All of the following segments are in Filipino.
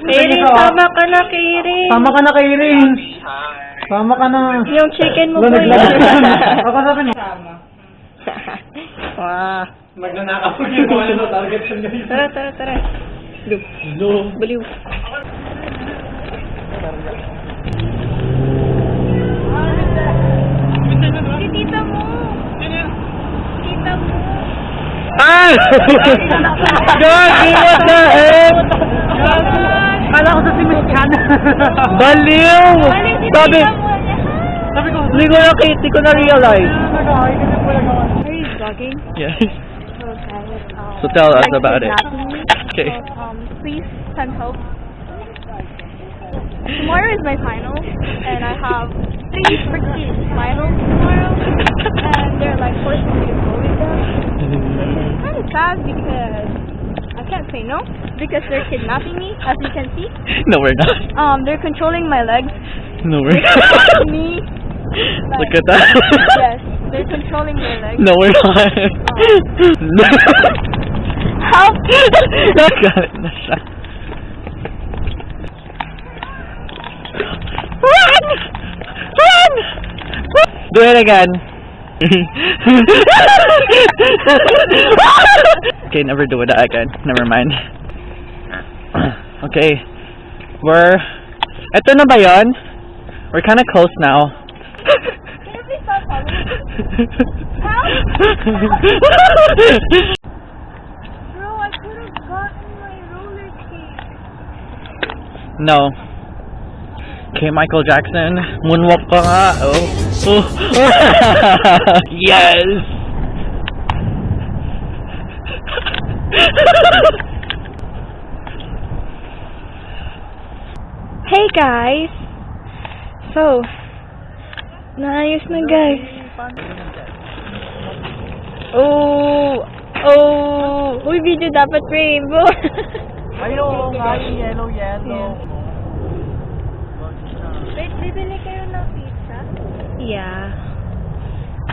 Kairin, tama ka na, Kairin. Tama ka na, Kairin. Tama ka na. Yung chicken mo po yun. Ako sabi mo. Wow. Magnanakaw yung mga ano, target siya ngayon. Tara. Baliw. Si tita mo. Tita mo. Ah! Gagi, what the heck? Kala ko sa si Miss Chan. Baliw! Sabi ko, hindi ko na realize. Are you jogging? Yes. Okay. So tell us about it. Okay. Please send help. Tomorrow is my final, and I have 3 freaking finals tomorrow, and they're like forcing me to go with them. It's kind of sad because I can't say no because they're kidnapping me, as you can see. No, we're not. They're controlling my legs. No, we're not. Me. Look at that. Yes, they're controlling my legs. No, we're not. Help! Got it. Run! Do it again. Okay, never do that again. Never mind. Okay. Eto na ba yun? We're kind of close now. Can you please stop following me? Help! Bro, I could have gotten my roller skate. No. Okay, Michael Jackson. Moonwalk pa nga. Oh. Yes! Hey guys! So, naayos na guys. Uy, video dapat rainbow. Ayun, yellow. Wait, bibili kayo ng pizza? Yeah.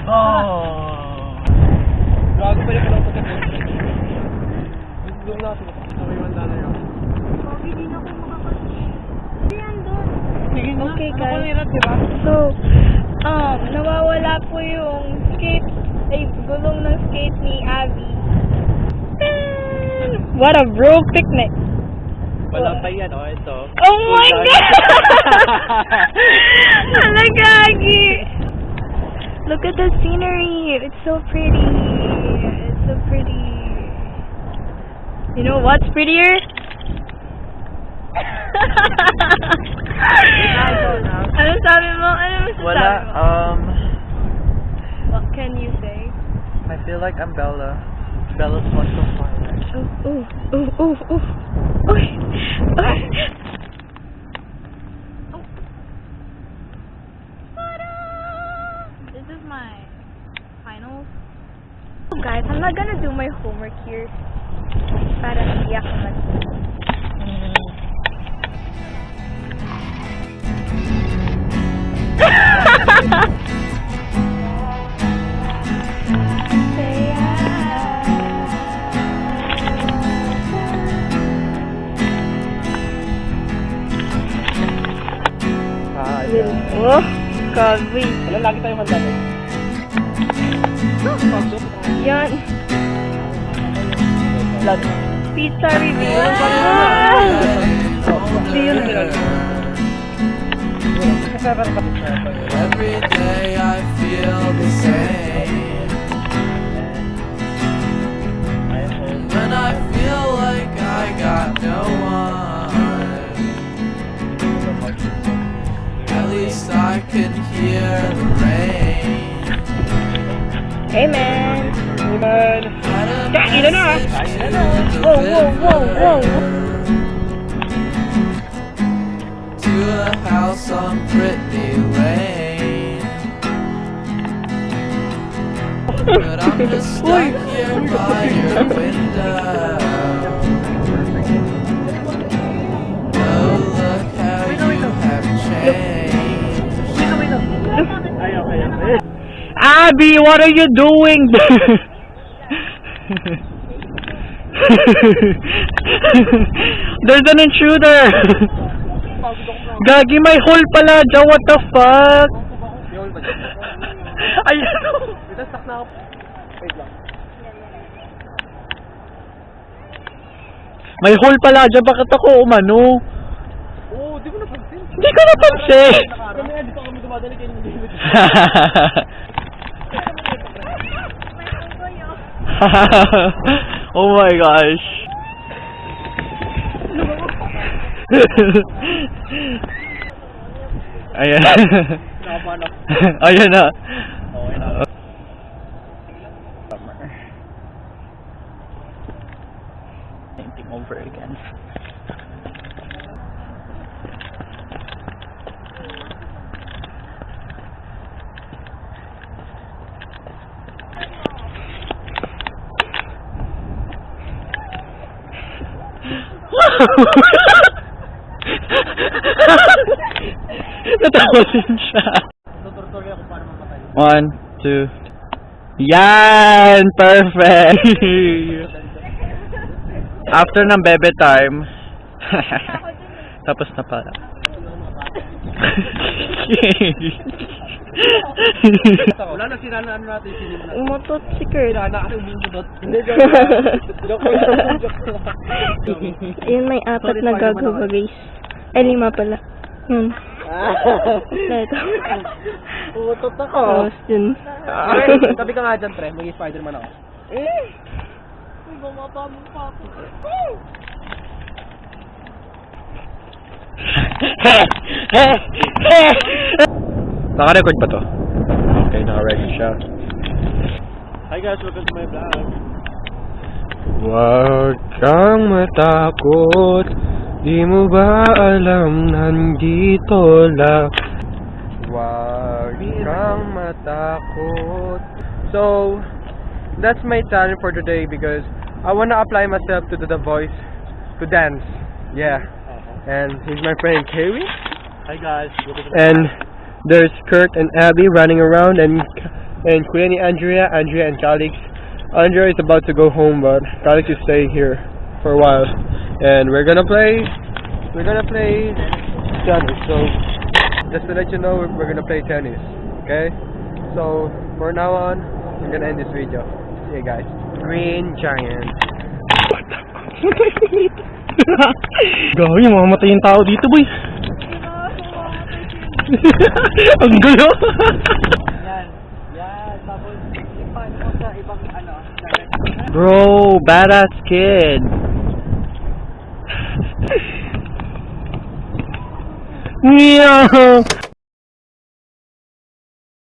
Oh. Gago pa yung kalapot na doon natin. May manda na yun. Hindi na ako makapag-skate. Yan doon. Sige na. Okay guys. Diba? So, nawawala po yung gulong ng skate ni Abby. What a bro picnic! Wala pa yan, ito. Oh my God! Halagagi! Look at the scenery. It's so pretty. It's so pretty. You know what's prettier? Ano sabi mo? Ano masasabi Wala, mo? What can you say? I feel like I'm Bella. Bella's flush of fire. Ooh. This is my finals. So guys, I'm not gonna do my homework here. Para hindi ako Oh, kabi. Wala, lagi tayo manda na. Yan. Pizza review. Every day I feel the same. When I feel like I got no one, at least I can hear the rain. Amen. Kain na! Whoa. To a house on Brittany Lane. But I'm just stuck here by your window. Oh, look how you have changed. Abby, what are you doing? There's an intruder! Gagi, may hole pala dyan, what the fuck? Yun ba dyan? Ayan. Ito, stuck na ako. Wait lang. May hole pala dyan, bakit ako umano? Oo, di mo napansin. Hindi ko napansin! Kami nga, dito kami dumadali kayo ng David. Oh my gosh. Ayan. Nakapano. Ayan na. Okay na. Same thing over again. Natawa din siya. Tututorial ako paano mamatay. 1, 2. Yan! Perfect! After ng bebe time. Tapos na pala. Wala na sinanaan natin sinimula. Umutot si Kurt. Sinanaan yung bumudot. Hindi, joke lang. Joke lang. Joke lang. Yun, may apat na gagawa, guys. Ay, 5 pala. Yun. Ito. Umutot ako. Tapos yun. Okay, tabi ka nga dyan, pre. May Spider-Man ako. Uy, bumaba mo pa ako. Naka-record pa to? Okay, naka-record siya. Hi guys, welcome to my vlog. Huwag kang matakot, di mo ba alam nandito lang? Huwag kang matakot. So, that's my talent for today because I wanna apply myself to the voice to dance. Yeah. And here's my friend Kerry. Hi guys, And there's Kurt and Abby running around and Kuya ni Andrea and Calix. Andrea is about to go home but Calix is staying here for a while. And we're gonna play tennis. So just to let you know, we're gonna play tennis. Okay? So for now on, we're gonna end this video. See you guys. Green Giant. Gawin, mamamatay yung tao dito, boy. Ang gulo. Yan. Tapos, ipan mo sa ibang ano. Bro, badass kid. Meow.